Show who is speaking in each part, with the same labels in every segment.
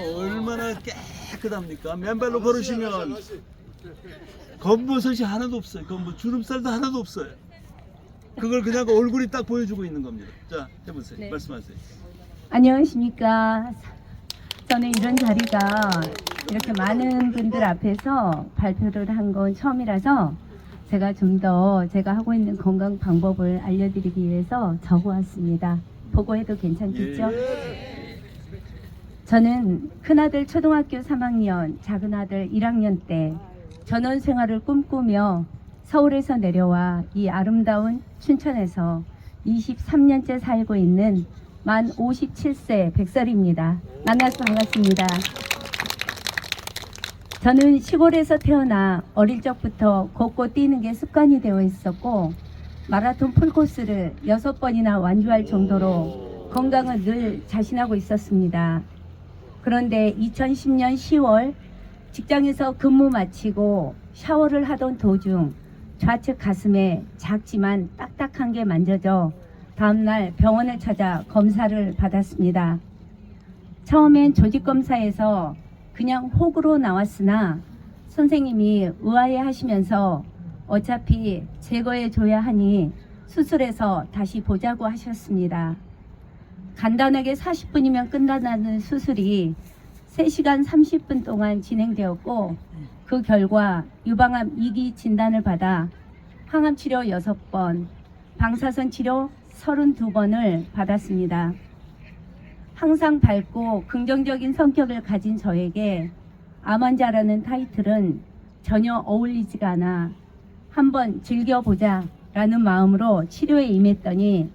Speaker 1: 얼마나 깨끗합니까? 맨발로 걸으시면 검버섯이 하나도 없어요. 주름살도 하나도 없어요. 그걸 그냥 얼굴이 딱 보여주고 있는 겁니다. 자, 해보세요.
Speaker 2: 네.
Speaker 1: 말씀하세요.
Speaker 2: 안녕하십니까. 저는 이런 자리가 이렇게 많은 분들 앞에서 발표를 한 건 처음이라서 제가 좀 더 제가 하고 있는 건강 방법을 알려드리기 위해서 적어왔습니다. 보고 해도 괜찮겠죠? 저는 큰아들 초등학교 3학년, 작은아들 1학년 때 전원 생활을 꿈꾸며 서울에서 내려와 이 아름다운 춘천에서 23년째 살고 있는 만 57세 백설입니다. 만나서 반갑습니다. 저는 시골에서 태어나 어릴 적부터 걷고 뛰는 게 습관이 되어 있었고 마라톤 풀코스를 6번이나 완주할 정도로 건강을 늘 자신하고 있었습니다. 그런데 2010년 10월 직장에서 근무 마치고 샤워를 하던 도중 좌측 가슴에 작지만 딱딱한 게 만져져 다음날 병원을 찾아 검사를 받았습니다. 처음엔 조직검사에서 그냥 혹으로 나왔으나 선생님이 의아해 하시면서 어차피 제거해 줘야 하니 수술해서 다시 보자고 하셨습니다. 간단하게 40분이면 끝난다는 수술이 3시간 30분 동안 진행되었고 그 결과 유방암 2기 진단을 받아 항암 치료 6번, 방사선 치료 32번을 받았습니다. 항상 밝고 긍정적인 성격을 가진 저에게 암 환자라는 타이틀은 전혀 어울리지가 않아 한번 즐겨보자 라는 마음으로 치료에 임했더니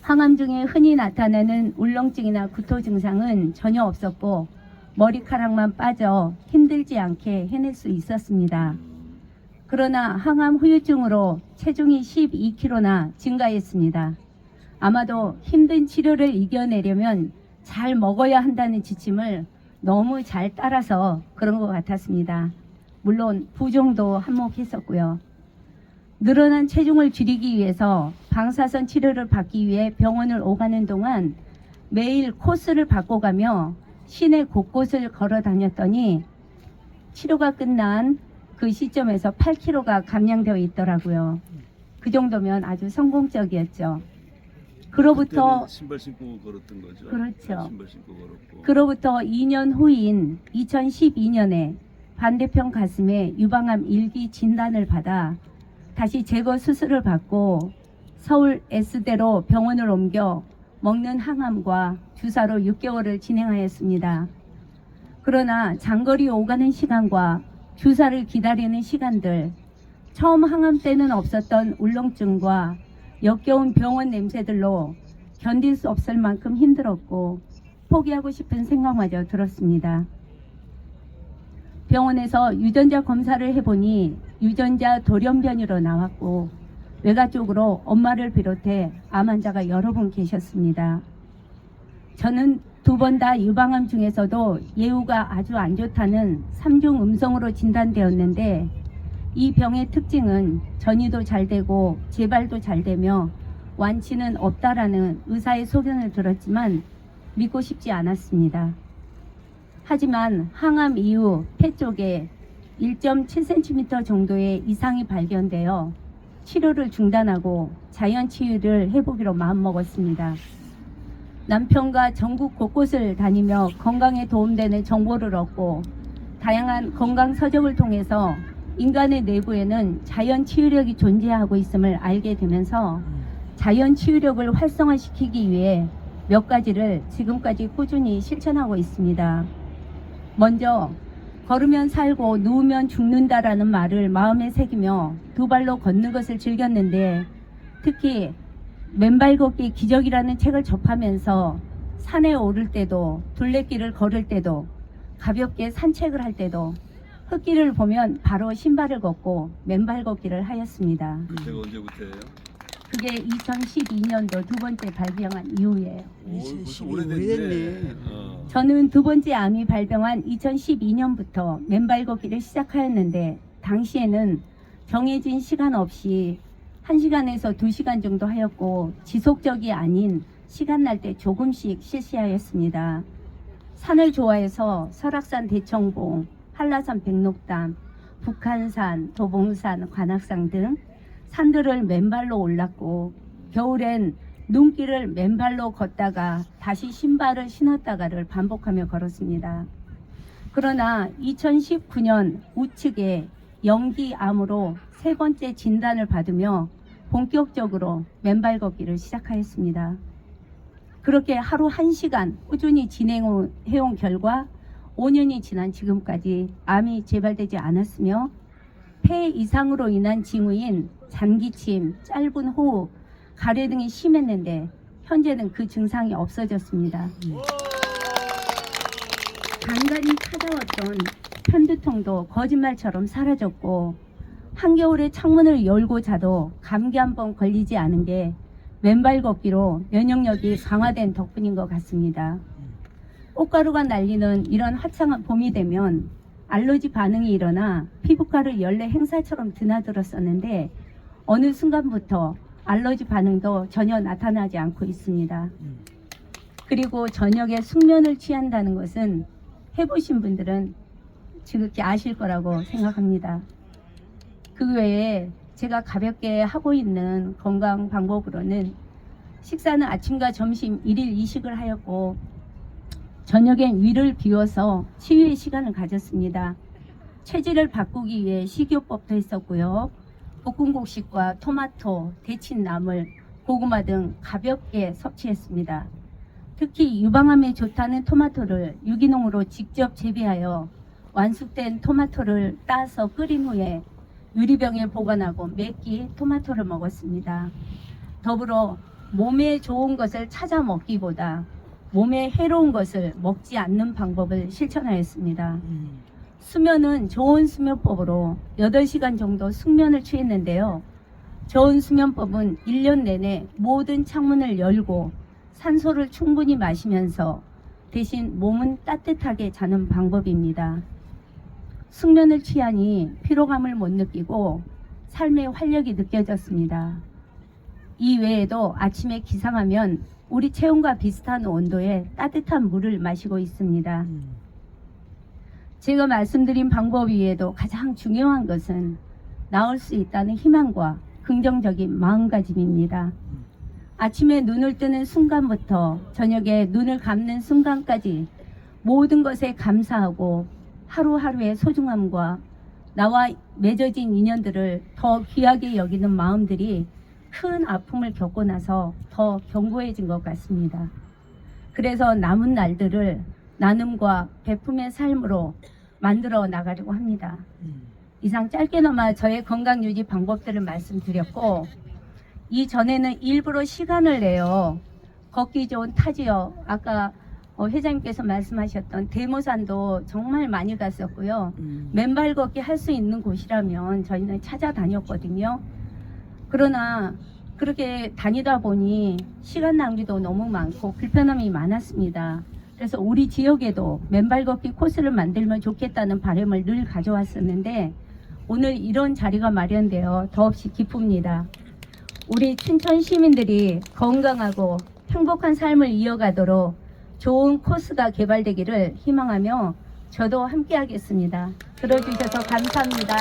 Speaker 2: 항암 중에 흔히 나타나는 울렁증이나 구토 증상은 전혀 없었고 머리카락만 빠져 힘들지 않게 해낼 수 있었습니다. 그러나 항암 후유증으로 체중이 12kg나 증가했습니다. 아마도 힘든 치료를 이겨내려면 잘 먹어야 한다는 지침을 너무 잘 따라서 그런 것 같았습니다. 물론 부종도 한몫했었고요. 늘어난 체중을 줄이기 위해서 방사선 치료를 받기 위해 병원을 오가는 동안 매일 코스를 바꿔가며 시내 곳곳을 걸어 다녔더니 치료가 끝난 그 시점에서 8kg가 감량되어 있더라고요. 그 정도면 아주 성공적이었죠. 그로부터
Speaker 1: 신발 신고 걸었던 거죠.
Speaker 2: 그렇죠.
Speaker 1: 신발 신고 걸었고.
Speaker 2: 그로부터 2년 후인 2012년에 반대편 가슴에 유방암 1기 진단을 받아 다시 제거 수술을 받고 서울 S대로 병원을 옮겨 먹는 항암과 주사로 6개월을 진행하였습니다. 그러나 장거리 오가는 시간과 주사를 기다리는 시간들, 처음 항암 때는 없었던 울렁증과 역겨운 병원 냄새들로 견딜 수 없을 만큼 힘들었고 포기하고 싶은 생각마저 들었습니다. 병원에서 유전자 검사를 해보니 유전자 돌연변이로 나왔고 외가 쪽으로 엄마를 비롯해 암 환자가 여러 분 계셨습니다. 저는 2번 다 유방암 중에서도 예후가 아주 안 좋다는 3중 음성으로 진단되었는데 이 병의 특징은 전이도 잘 되고 재발도 잘 되며 완치는 없다라는 의사의 소견을 들었지만 믿고 싶지 않았습니다. 하지만 항암 이후 폐 쪽에 1.7cm 정도의 이상이 발견되어 치료를 중단하고 자연 치유를 해보기로 마음먹었습니다. 남편과 전국 곳곳을 다니며 건강에 도움되는 정보를 얻고 다양한 건강 서적을 통해서 인간의 내부에는 자연 치유력이 존재하고 있음을 알게 되면서 자연 치유력을 활성화시키기 위해 몇 가지를 지금까지 꾸준히 실천하고 있습니다. 먼저 걸으면 살고 누우면 죽는다라는 말을 마음에 새기며 2발로 걷는 것을 즐겼는데 특히 맨발 걷기 기적이라는 책을 접하면서 산에 오를 때도 둘레길을 걸을 때도 가볍게 산책을 할 때도 흙길을 보면 바로 신발을 걷고 맨발 걷기를 하였습니다.
Speaker 1: 제가 언제부터예요?
Speaker 2: 그게 2012년도 2번째 발병한 이후예요.
Speaker 1: 벌써 오래됐네.
Speaker 2: 저는 2번째 암이 발병한 2012년부터 맨발 걷기를 시작하였는데 당시에는 정해진 시간 없이 1시간에서 2시간 정도 하였고 지속적이 아닌 시간 날 때 조금씩 실시하였습니다. 산을 좋아해서 설악산 대청봉, 한라산 백록담, 북한산, 도봉산, 관악산 등 산들을 맨발로 올랐고 겨울엔 눈길을 맨발로 걷다가 다시 신발을 신었다가를 반복하며 걸었습니다. 그러나 2019년 우측에 영기암으로 3번째 진단을 받으며 본격적으로 맨발 걷기를 시작하였습니다. 그렇게 하루 1시간 꾸준히 진행해온 결과 5년이 지난 지금까지 암이 재발되지 않았으며 폐 이상으로 인한 징후인 잔기침, 짧은 호흡, 가래 등이 심했는데 현재는 그 증상이 없어졌습니다. 간간히 찾아왔던 편두통도 거짓말처럼 사라졌고 한겨울에 창문을 열고 자도 감기 한 번 걸리지 않은 게 맨발 걷기로 면역력이 강화된 덕분인 것 같습니다. 꽃가루가 날리는 이런 화창한 봄이 되면 알러지 반응이 일어나 피부과를 연례 행사처럼 드나들었었는데 어느 순간부터 알러지 반응도 전혀 나타나지 않고 있습니다. 그리고 저녁에 숙면을 취한다는 것은 해보신 분들은 지극히 아실 거라고 생각합니다. 그 외에 제가 가볍게 하고 있는 건강 방법으로는 식사는 아침과 점심 1일 2식을 하였고 저녁엔 위를 비워서 치유의 시간을 가졌습니다. 체질을 바꾸기 위해 식이요법도 했었고요. 볶음곡식과 토마토, 데친 나물, 고구마 등 가볍게 섭취했습니다. 특히 유방암에 좋다는 토마토를 유기농으로 직접 재배하여 완숙된 토마토를 따서 끓인 후에 유리병에 보관하고 몇 끼 토마토를 먹었습니다. 더불어 몸에 좋은 것을 찾아 먹기보다 몸에 해로운 것을 먹지 않는 방법을 실천하였습니다. 수면은 좋은 수면법으로 8시간 정도 숙면을 취했는데요. 좋은 수면법은 1년 내내 모든 창문을 열고 산소를 충분히 마시면서 대신 몸은 따뜻하게 자는 방법입니다. 숙면을 취하니 피로감을 못 느끼고 삶의 활력이 느껴졌습니다. 이 외에도 아침에 기상하면 우리 체온과 비슷한 온도의 따뜻한 물을 마시고 있습니다. 제가 말씀드린 방법 외에도 가장 중요한 것은 나을 수 있다는 희망과 긍정적인 마음가짐입니다. 아침에 눈을 뜨는 순간부터 저녁에 눈을 감는 순간까지 모든 것에 감사하고 하루하루의 소중함과 나와 맺어진 인연들을 더 귀하게 여기는 마음들이 큰 아픔을 겪고 나서 더 견고해진 것 같습니다. 그래서 남은 날들을 나눔과 베품의 삶으로 만들어 나가려고 합니다. 이상 짧게나마 저의 건강유지 방법들을 말씀드렸고 이전에는 일부러 시간을 내어 걷기 좋은 타지역, 아까 회장님께서 말씀하셨던 대모산도 정말 많이 갔었고요. 맨발 걷기 할 수 있는 곳이라면 저희는 찾아다녔거든요. 그러나 그렇게 다니다 보니 시간 낭비도 너무 많고 불편함이 많았습니다. 그래서 우리 지역에도 맨발 걷기 코스를 만들면 좋겠다는 바람을 늘 가져왔었는데 오늘 이런 자리가 마련되어 더없이 기쁩니다. 우리 춘천 시민들이 건강하고 행복한 삶을 이어가도록 좋은 코스가 개발되기를 희망하며 저도 함께 하겠습니다. 들어주셔서 감사합니다.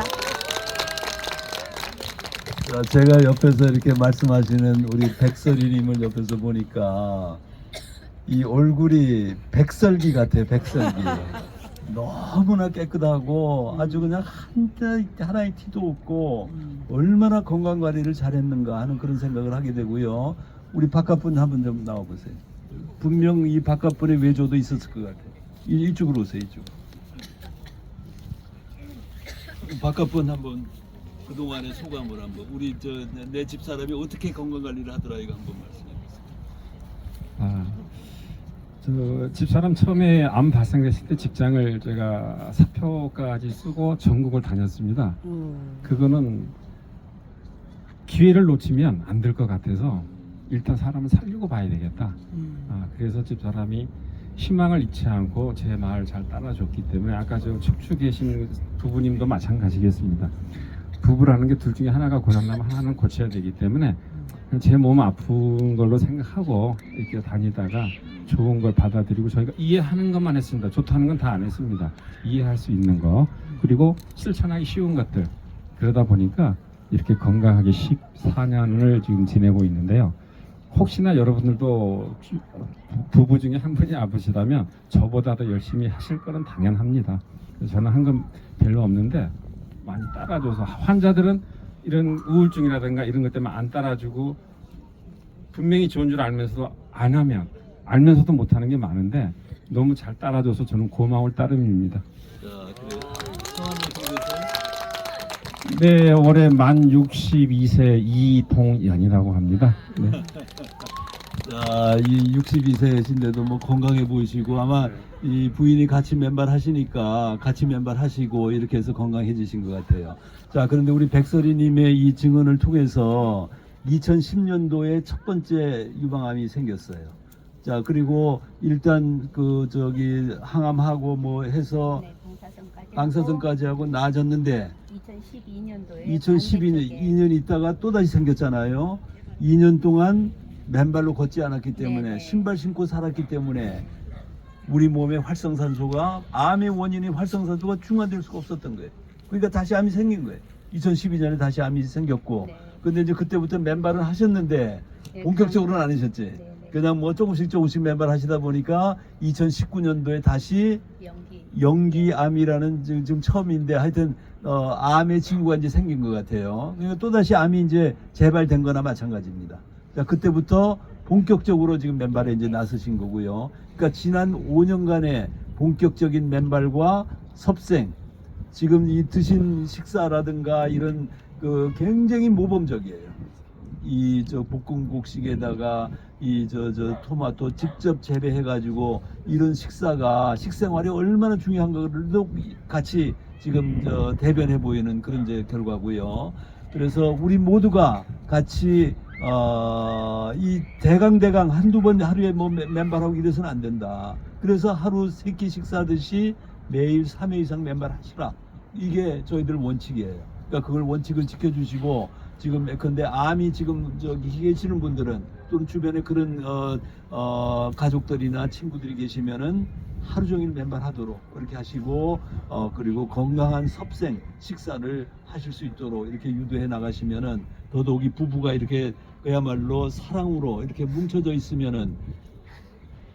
Speaker 1: 자, 제가 옆에서 이렇게 말씀하시는 우리 백설이님을 옆에서 보니까 이 얼굴이 백설기 같아요. 백설기. 너무나 깨끗하고 아주 그냥 하나의 티도 없고 얼마나 건강관리를 잘했는가 하는 그런 생각을 하게 되고요. 우리 바깥분 한번 좀 나와보세요. 분명 이 바깥분에 외조도 있었을 것 같아요. 이쪽으로 오세요. 이쪽. 바깥분 한번 그동안의 소감을 한번 우리 내 집사람이 어떻게 건강관리를 하더라 이거 한번 말씀해 주세요.
Speaker 3: 저 집사람 처음에 암 발생했을 때 직장을 제가 사표까지 쓰고 전국을 다녔습니다. 그거는 기회를 놓치면 안 될 것 같아서 일단 사람을 살리고 봐야 되겠다. 그래서 집사람이 희망을 잃지 않고 제 말을 잘 따라줬기 때문에 아까 저 척추 계신 부부님도 마찬가지겠습니다. 부부라는 게 둘 중에 하나가 고장나면 하나는 고쳐야 되기 때문에 제 몸 아픈 걸로 생각하고 이렇게 다니다가 좋은 걸 받아들이고 저희가 이해하는 것만 했습니다. 좋다는 건 다 안 했습니다. 이해할 수 있는 거 그리고 실천하기 쉬운 것들 그러다 보니까 이렇게 건강하게 14년을 지금 지내고 있는데요. 혹시나 여러분들도 부부 중에 한 분이 아프시다면 저보다 더 열심히 하실 거는 당연합니다. 그래서 저는 한 건 별로 없는데 많이 따라줘서 환자들은 이런 우울증이라든가 이런 것 때문에 안 따라주고 분명히 좋은 줄 알면서도 안 하면 알면서도 못하는 게 많은데 너무 잘 따라줘서 저는 고마울 따름입니다. 네, 올해 만 62세 이동연이라고 합니다. 네.
Speaker 1: 자, 이 62세신데도 뭐 건강해 보이시고 아마 이 부인이 같이 맨발 하시니까 같이 맨발 하시고 이렇게 해서 건강해지신 것 같아요. 자, 그런데 우리 백설이님의 이 증언을 통해서 2010년도에 첫 번째 유방암이 생겼어요. 자, 그리고 일단 그 저기 항암하고 뭐 해서
Speaker 2: 네,
Speaker 1: 방사선까지 하고 나아졌는데
Speaker 2: 2012년도에
Speaker 1: 2012년 2년 있다가 또 다시 생겼잖아요. 2년 동안 맨발로 걷지 않았기 때문에
Speaker 2: 네네.
Speaker 1: 신발 신고 살았기 때문에 우리 몸의 활성산소가 암의 원인이 활성산소가 중화될 수가 없었던 거예요. 그러니까 다시 암이 생긴 거예요. 2012년에 다시 암이 생겼고
Speaker 2: 네.
Speaker 1: 근데 이제 그때부터 맨발을 하셨는데
Speaker 2: 네,
Speaker 1: 본격적으로는 안 하셨지.
Speaker 2: 네.
Speaker 1: 그냥 뭐 조금씩 맨발 하시다 보니까 2019년도에 다시
Speaker 2: 연기.
Speaker 1: 연기암이라는 지금 처음인데 하여튼 암의 징후가 이제 생긴 것 같아요. 그러니까 또 다시 암이 이제 재발된 거나 마찬가지입니다. 자, 그때부터 본격적으로 지금 맨발에 이제 나서신 거고요. 그러니까 지난 5년간의 본격적인 맨발과 섭생, 지금 이 드신 식사라든가 이런 그 굉장히 모범적이에요. 이 저 볶음국식에다가 이 저 토마토 직접 재배해 가지고 이런 식생활이 얼마나 중요한 거를 같이 지금 대변해 보이는 그런 이제 결과고요. 그래서 우리 모두가 같이 이 대강 한두 번 하루에 뭐 맨발하고 이래서는 안 된다. 그래서 하루 3끼 식사하듯이 매일 3회 이상 맨발 하시라. 이게 저희들 원칙이에요. 그러니까 그걸 원칙을 지켜주시고 지금 근데 암이 지금 저기 계시는 분들은 또는 주변에 그런 가족들이나 친구들이 계시면은 하루 종일 맨발 하도록 그렇게 하시고 그리고 건강한 섭생 식사를 하실 수 있도록 이렇게 유도해 나가시면은 더더욱이 부부가 이렇게 그야말로 사랑으로 이렇게 뭉쳐져 있으면은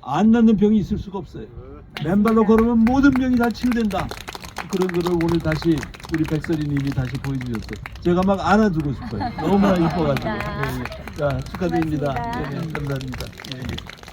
Speaker 1: 안 낫는 병이 있을 수가 없어요. 맨발로 걸으면 모든 병이 다 치유된다. 그런 거를 오늘 다시 우리 백설이님이 다시 보여주셨어요. 제가 막 안아주고 싶어요. 너무나 이뻐가지고. 네, 네. 자, 축하드립니다.
Speaker 2: 고맙습니다.
Speaker 1: 네, 네, 감사합니다. 네, 네.